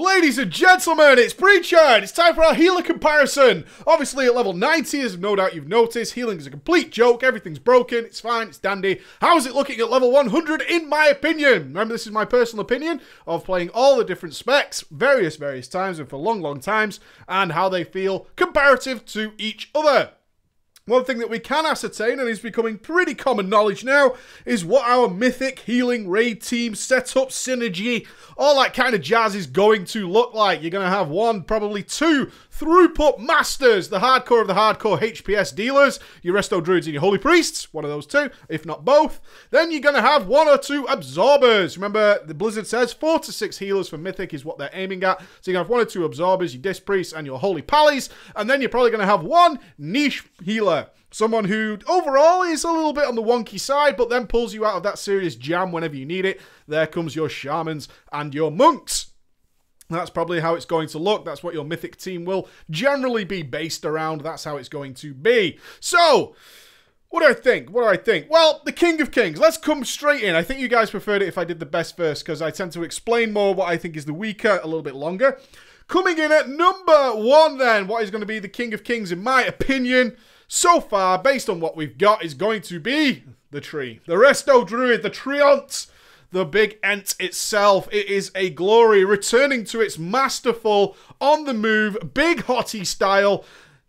Ladies and gentlemen, it's Preacher. It's time for our healer comparison. Obviously, at level 90, as no doubt you've noticed, healing is a complete joke. Everything's broken. It's fine. It's dandy. How is it looking at level 100, in my opinion? Remember, this is my personal opinion of playing all the different specs, various times and for long times, and how they feel comparative to each other. One thing that we can ascertain, and is becoming pretty common knowledge now, is what our mythic healing raid team setup, synergy, all that kind of jazz is going to look like. You're going to have one, probably two throughput masters, the hardcore of the hardcore HPS dealers, your Resto druids and your holy priests, one of those two, if not both. Then you're going to have one or two absorbers. Remember, the Blizzard says 4 to 6 healers for mythic is what they're aiming at. So you're going to have one or two absorbers, your disc priests and your holy pallies, and then you're probably going to have one niche healer. Someone who overall is a little bit on the wonky side, but then pulls you out of that serious jam whenever you need it. There comes your shamans and your monks. That's probably how it's going to look. That's what your mythic team will generally be based around. That's how it's going to be. So, what do I think? What do I think? Well, the King of Kings. Let's come straight in. I think you guys preferred it if I did the best first, because I tend to explain more what I think is the weaker a little bit longer. Coming in at number 1 then, what is going to be the King of Kings, in my opinion, so far, based on what we've got, is going to be the tree. The Resto druid, the treant, the big ent itself. It is a glory, returning to its masterful, on-the-move, big hottie style,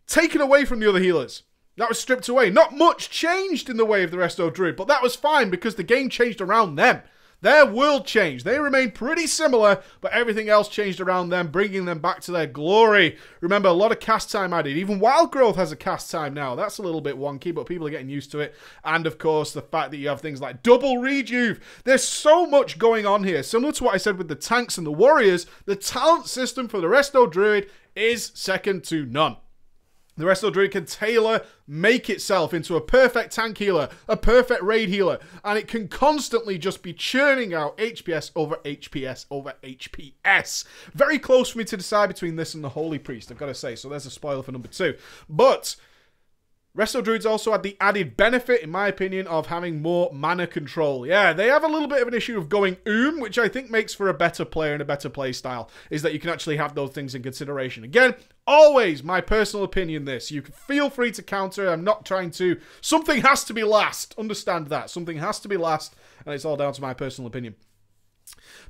taken away from the other healers. That was stripped away. Not much changed in the way of the Resto druid, but that was fine because the game changed around them. Their world changed. They remained pretty similar, but everything else changed around them, bringing them back to their glory. Remember, a lot of cast time added. Even Wild Growth has a cast time now. That's a little bit wonky, but people are getting used to it. And, of course, the fact that you have things like double rejuve. There's so much going on here. Similar to what I said with the tanks and the warriors, the talent system for the Resto druid is second to none. The Resto druid can make itself into a perfect tank healer, a perfect raid healer, and it can constantly just be churning out HPS over HPS over HPS. Very close for me to decide between this and the Holy Priest, I've got to say, so there's a spoiler for number 2. But Resto druids also had the added benefit, in my opinion, of having more mana control. Yeah, they have a little bit of an issue of going which I think makes for a better player and a better play style, is that you can actually have those things in consideration. Again, always my personal opinion this. You can feel free to counter. I'm not trying to. Something has to be last. Understand that. Something has to be last, and it's all down to my personal opinion.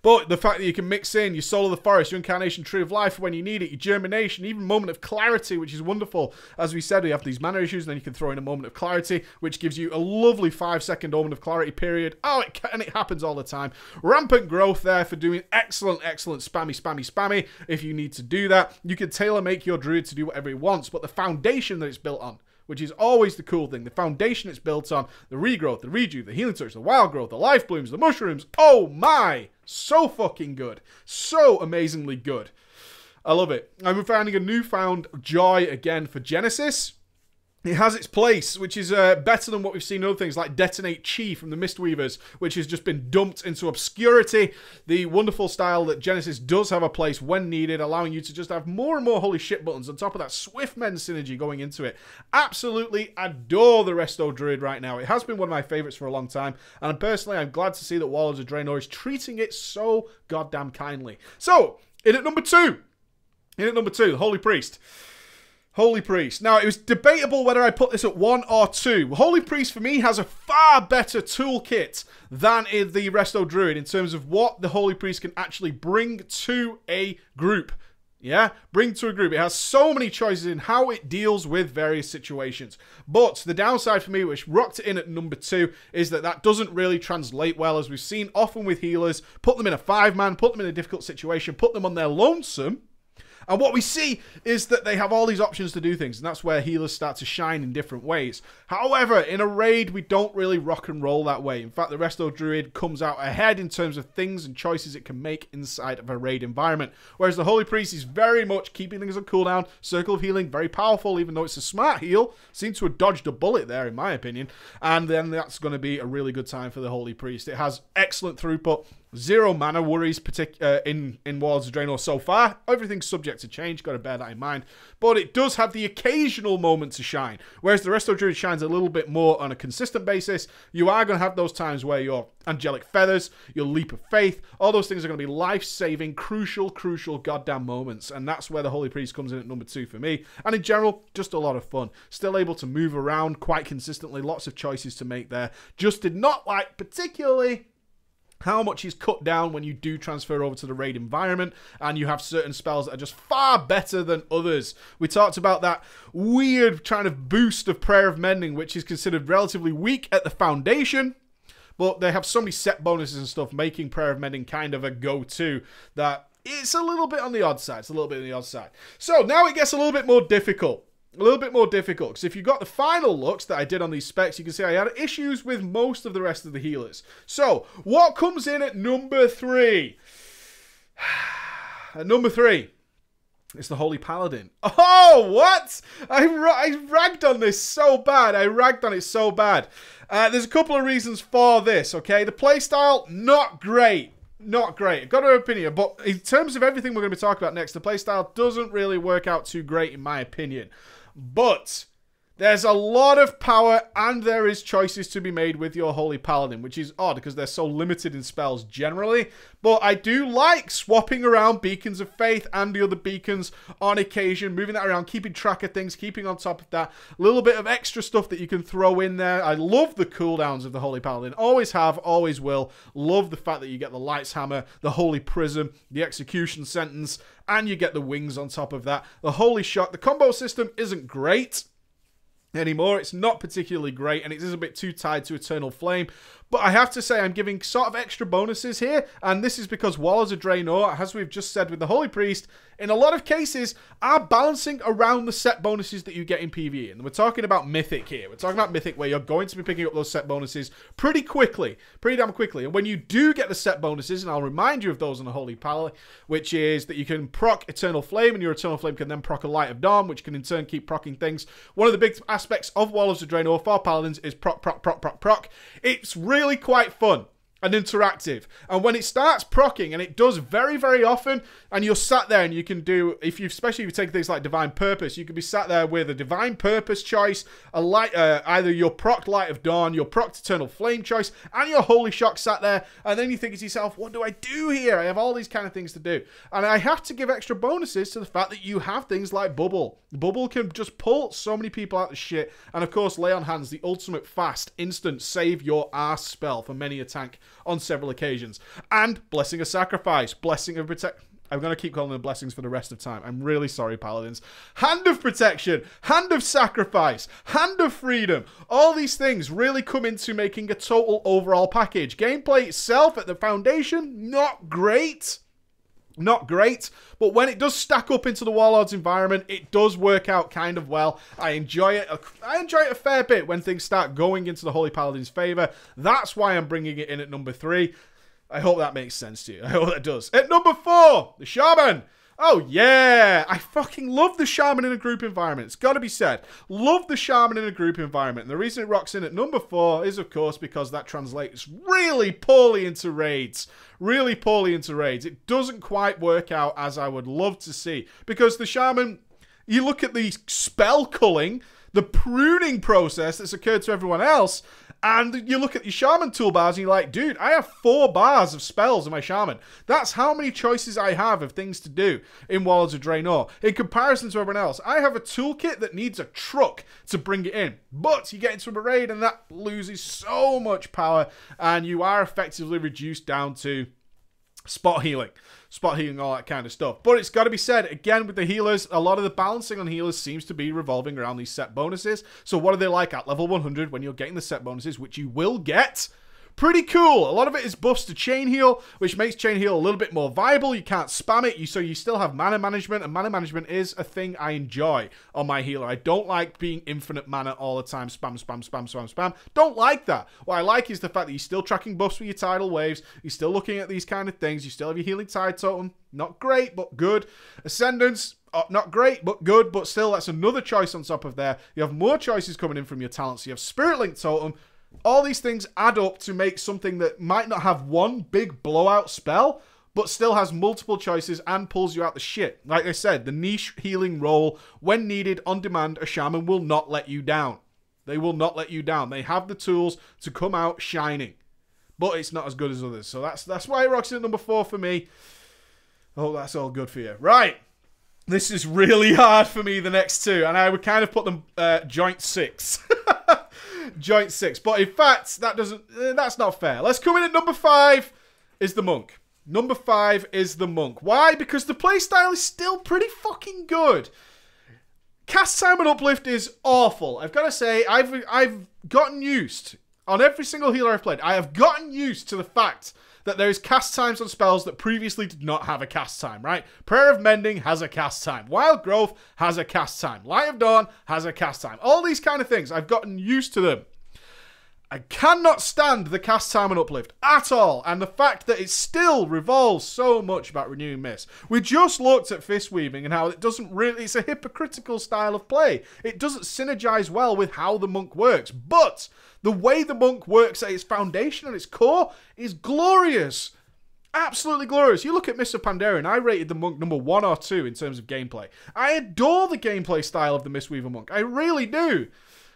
But the fact that you can mix in your Soul of the Forest, your Incarnation Tree of Life for when you need it, your Germination, even Moment of Clarity, which is wonderful. As we said, we have these mana issues, and then you can throw in a Moment of Clarity, which gives you a lovely 5-second Moment of Clarity period. Oh, and it happens all the time. Rampant Growth there for doing excellent spammy if you need to do that. You can tailor-make your druid to do whatever he wants, but the foundation that it's built on, which is always the cool thing. The foundation it's built on, the regrowth, the rejuve, the healing touch, the wild growth, the life blooms, the mushrooms. Oh my! So fucking good. So amazingly good. I love it. I'm finding a newfound joy again for Genesis. It has its place, which is better than what we've seen in other things like Detonate Chi from the Mistweavers, which has just been dumped into obscurity. The wonderful style that Genesis does have a place when needed, allowing you to just have more and more holy shit buttons on top of that Swiftmen synergy going into it. Absolutely adore the Resto druid right now. It has been one of my favorites for a long time, and personally, I'm glad to see that Warlords of Draenor is treating it so goddamn kindly. So, in at number 2. The Holy Priest. Holy Priest. Now, it was debatable whether I put this at 1 or 2. Holy Priest, for me, has a far better toolkit than the Resto druid in terms of what the Holy Priest can actually bring to a group. Yeah? Bring to a group. It has so many choices in how it deals with various situations. But the downside for me, which rocked it in at number 2, is that that doesn't really translate well, as we've seen often with healers. Put them in a 5-man, put them in a difficult situation, put them on their lonesome. And what we see is that they have all these options to do things, and that's where healers start to shine in different ways. However, in a raid, we don't really rock and roll that way. In fact, the Resto druid comes out ahead in terms of things and choices it can make inside of a raid environment. Whereas the Holy Priest is very much keeping things on cooldown, Circle of Healing, very powerful, even though it's a smart heal. Seems to have dodged a bullet there, in my opinion. And then that's going to be a really good time for the Holy Priest. It has excellent throughput. Zero mana worries in WoD of Draenor so far. Everything's subject to change, got to bear that in mind. But it does have the occasional moment to shine. Whereas the Resto Druid shines a little bit more on a consistent basis. You are going to have those times where your Angelic Feathers, your Leap of Faith, all those things are going to be life-saving, crucial goddamn moments. And that's where the Holy Priest comes in at number 2 for me. And in general, just a lot of fun. Still able to move around quite consistently. Lots of choices to make there. Just did not like particularly how much is cut down when you do transfer over to the raid environment and you have certain spells that are just far better than others. We talked about that weird kind of boost of Prayer of Mending, which is considered relatively weak at the foundation, but they have so many set bonuses and stuff, making Prayer of Mending kind of a go-to that it's a little bit on the odd side. It's a little bit on the odd side. So now it gets a little bit more difficult. A little bit more difficult, because if you got the final looks that I did on these specs, you can see I had issues with most of the rest of the healers. So, what comes in at number 3? At number 3, it's the Holy Paladin. Oh, what? I ragged on this so bad. I ragged on it so bad. There's a couple of reasons for this, okay? The playstyle, not great. Not great. I've got an opinion, but in terms of everything we're going to be talking about next, the playstyle doesn't really work out too great in my opinion. But there's a lot of power and there is choices to be made with your Holy Paladin, which is odd because they're so limited in spells generally. But I do like swapping around Beacons of Faith and the other beacons on occasion, moving that around, keeping track of things, keeping on top of that. A little bit of extra stuff that you can throw in there. I love the cooldowns of the Holy Paladin. Always have, always will. Love the fact that you get the Light's Hammer, the Holy Prism, the Execution Sentence, and you get the wings on top of that. The Holy Shock. The combo system isn't great anymore. It's not particularly great, and it is a bit too tied to Eternal Flame. But I have to say I'm giving sort of extra bonuses here, and this is because WoD of Draenor, as we've just said with the Holy Priest, in a lot of cases are balancing around the set bonuses that you get in PvE. And we're talking about Mythic here. We're talking about Mythic where you're going to be picking up those set bonuses pretty damn quickly. And when you do get the set bonuses, and I'll remind you of those on the Holy Paladin, which is that you can proc Eternal Flame, and your Eternal Flame can then proc a Light of Dawn, which can in turn keep procking things. One of the big aspects of WoD of Draenor for Paladins is proc. It's really quite fun and interactive, and when it starts procking, and it does very, very often, and you're sat there and you can do, especially if you take things like Divine Purpose, you could be sat there with a Divine Purpose choice, a light, either your proc Light of Dawn, your proc Eternal Flame choice, and your Holy Shock sat there, and then you think to yourself, what do I do here? I have all these kind of things to do, and I have to give extra bonuses to the fact that you have things like Bubble. Bubble can just pull so many people out of shit, and of course Lay on Hands, the ultimate fast, instant, save your ass spell for many a tank on several occasions. And Blessing of Sacrifice, Blessing of Protect. I'm going to keep calling them blessings for the rest of time. I'm really sorry, Paladins. Hand of Protection, Hand of Sacrifice, Hand of Freedom. All these things really come into making a total overall package. Gameplay itself at the foundation, not great. Not great, but when it does stack up into the Warlords environment, it does work out kind of well. I enjoy it. I enjoy it a fair bit when things start going into the Holy Paladin's favor. That's why I'm bringing it in at number 3. I hope that makes sense to you. I hope that does. At number 4, the Shaman. Oh, yeah. I fucking love the Shaman in a group environment. It's got to be said. Love the Shaman in a group environment. And the reason it rocks in at number 4 is, of course, because that translates really poorly into raids. Really poorly into raids. It doesn't quite work out as I would love to see. Because the Shaman, you look at the spell culling, the pruning process that's occurred to everyone else, and you look at your Shaman toolbars and you're like, dude, I have 4 bars of spells in my Shaman. That's how many choices I have of things to do in WoD of Draenor. In comparison to everyone else, I have a toolkit that needs a truck to bring it in. But you get into a raid and that loses so much power, and you are effectively reduced down to spot healing, all that kind of stuff. But it's got to be said, again, with the healers, a lot of the balancing on healers seems to be revolving around these set bonuses. So what are they like at level 100 when you're getting the set bonuses, which you will get? Pretty cool. A lot of it is buffs to chain heal, which makes chain heal a little bit more viable. You can't spam it, so you still have mana management, and mana management is a thing I enjoy on my healer. I don't like being infinite mana all the time, spam. Don't like that. What I like is the fact that you're still tracking buffs with your tidal waves, you're still looking at these kind of things, you still have your healing tide totem, not great, but good. Ascendance, not great, but good, but still, that's another choice on top of there. You have more choices coming in from your talents. You have Spirit Link Totem, All these things add up to make something that might not have one big blowout spell, but still has multiple choices and pulls you out the shit. Like I said, the niche healing role, when needed, on demand, a shaman will not let you down. They will not let you down. They have the tools to come out shining. But it's not as good as others. So that's why it rocks in at number 4 for me. Oh, that's all good for you. Right. This is really hard for me, the next two. And I would kind of put them joint 6. Joint 6. But in fact, that's not fair. Let's come in at number 5 is the monk. Number 5 is the monk. Why? Because the playstyle is still pretty fucking good. Cast time and uplift is awful. I've got to say, I've gotten used, on every single healer I've played, I have gotten used to the fact that there is cast times on spells that previously did not have a cast time, right? Prayer of Mending has a cast time. Wild Growth has a cast time. Light of Dawn has a cast time. All these kind of things, I've gotten used to them. I cannot stand the cast time and uplift at all, and the fact that it still revolves so much about Renewing Mist. We just looked at Fist Weaving and how it doesn't really, it's a hypocritical style of play. It doesn't synergize well with how the monk works, but the way the monk works at its foundation and its core is glorious. Absolutely glorious. You look at Mist of Pandaria, and I rated the monk number 1 or 2 in terms of gameplay. I adore the gameplay style of the Mistweaver monk. I really do.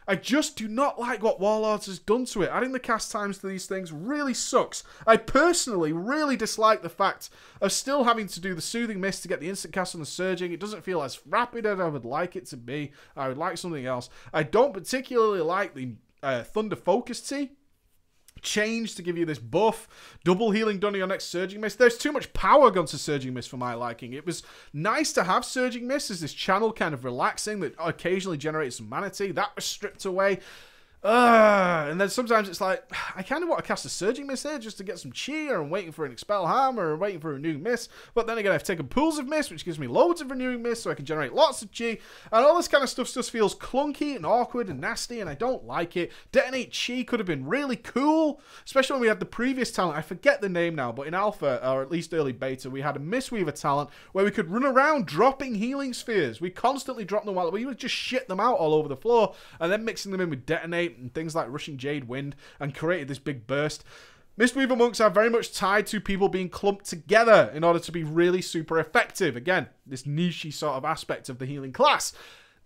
I just do not like what Warlords has done to it. Adding the cast times to these things really sucks. I personally really dislike the fact of still having to do the Soothing Mist to get the instant cast on the Surging. It doesn't feel as rapid as I would like it to be. I would like something else. I don't particularly like the Thunder Focus Tea change to give you this buff, double healing done on your next Surging Mist. There's too much power gone to Surging Mist for my liking. It was nice to have Surging Mist as this channel kind of relaxing that occasionally generates some mana tea. That was stripped away. And then sometimes it's like, I kind of want to cast a Surging Mist here just to get some chi, or I'm waiting for an Expel Harm, or I'm waiting for a Renewing Mist. But then again, I've taken Pools of Mist, which gives me loads of Renewing Mist, so I can generate lots of chi. And all this kind of stuff just feels clunky and awkward and nasty, and I don't like it. Detonate Chi could have been really cool, especially when we had the previous talent. I forget the name now, but in Alpha, or at least early Beta, we had a Mistweaver talent where we could run around dropping healing spheres. We constantly dropped them while we would just shit them out all over the floor, and then mixing them in with Detonate and things like Rushing Jade Wind, and created this big burst. Mistweaver monks are very much tied to people being clumped together in order to be really super effective. Again, this niche sort of aspect of the healing class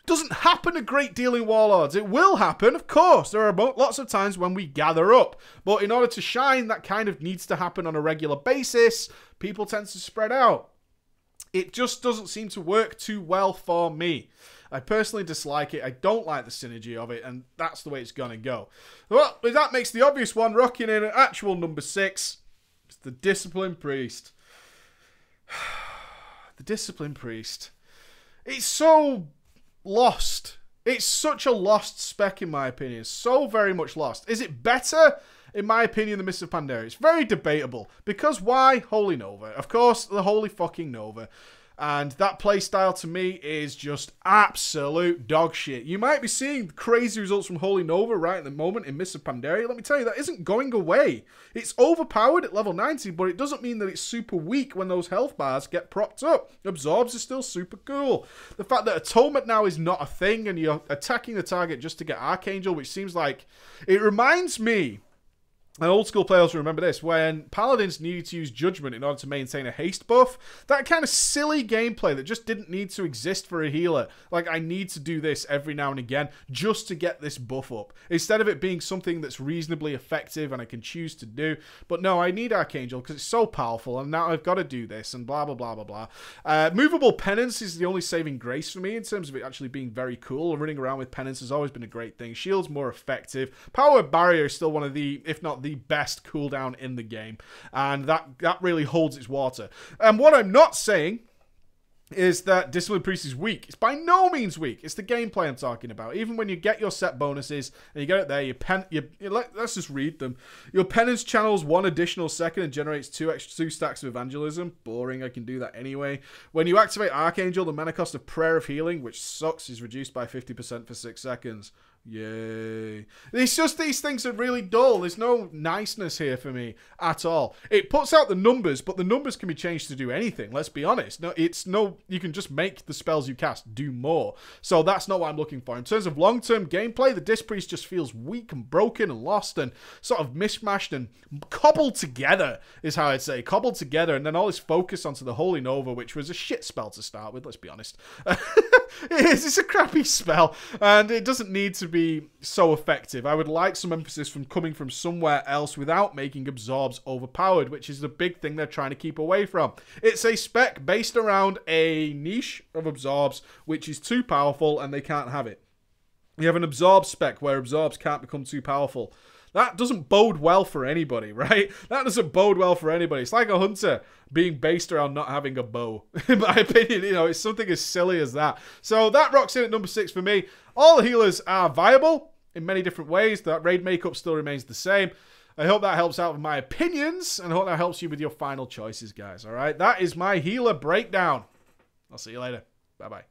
doesn't happen a great deal in Warlords. It will happen, of course. There are lots of times when we gather up, but in order to shine, that kind of needs to happen on a regular basis. People tend to spread out. It just doesn't seem to work too well for me. I personally dislike it. I don't like the synergy of it, and that's the way it's going to go. Well, that makes the obvious one, rocking in at actual number 6. It's the Discipline Priest. The Discipline Priest. It's so lost. It's such a lost spec, in my opinion. So very much lost. Is it better? In my opinion, the Mist of Pandaria. It's very debatable. Because why? Holy Nova. Of course, the Holy fucking Nova. And that playstyle to me is just absolute dog shit. You might be seeing crazy results from Holy Nova right at the moment in Mist of Pandaria. Let me tell you, that isn't going away. It's overpowered at level 90, but it doesn't mean that it's super weak when those health bars get propped up. Absorbs is still super cool. The fact that Atonement now is not a thing and you're attacking the target just to get Archangel, which seems like... It reminds me... And old school players will remember this, when Paladins needed to use Judgment in order to maintain a haste buff. That kind of silly gameplay that just didn't need to exist for a healer. Like, I need to do this every now and again just to get this buff up. Instead of it being something that's reasonably effective and I can choose to do. But no, I need Archangel because it's so powerful and now I've got to do this and blah, blah, blah, blah, blah. Movable Penance is the only saving grace for me in terms of it actually being very cool. Running around with Penance has always been a great thing. Shield's more effective. Power Barrier is still one of the, if not the best cooldown in the game, and that really holds its water. And what I'm not saying is that Discipline Priest is weak. It's by no means weak. It's the gameplay I'm talking about. Even when you get your set bonuses and you get it there, let's just read them. Your Penance channels 1 additional second and generates 2 stacks of Evangelism. Boring, I can do that anyway. When you activate Archangel, the mana cost of Prayer of Healing, which sucks, is reduced by 50% for 6 seconds. Yay. It's just these things are really dull. There's no niceness here for me at all. It puts out the numbers, but the numbers can be changed to do anything. Let's be honest. You can just make the spells you cast do more. So that's not what I'm looking for. In terms of long-term gameplay, the Disc Priest just feels weak and broken and lost and sort of mishmashed and cobbled together is how I'd say. Cobbled together, and then all this focus onto the Holy Nova, which was a shit spell to start with, let's be honest. It's a crappy spell, and it doesn't need to be so effective. I would like some emphasis from coming from somewhere else without making absorbs overpowered, which is the big thing they're trying to keep away from. It's a spec based around a niche of absorbs, which is too powerful, and they can't have it. You have an absorb spec where absorbs can't become too powerful. That doesn't bode well for anybody, right? That doesn't bode well for anybody. It's like a hunter being based around not having a bow. In my opinion, you know, it's something as silly as that. So that rocks in at number 6 for me. All the healers are viable in many different ways. That raid makeup still remains the same. I hope that helps out with my opinions, and I hope that helps you with your final choices, guys. All right? That is my healer breakdown. I'll see you later. Bye-bye.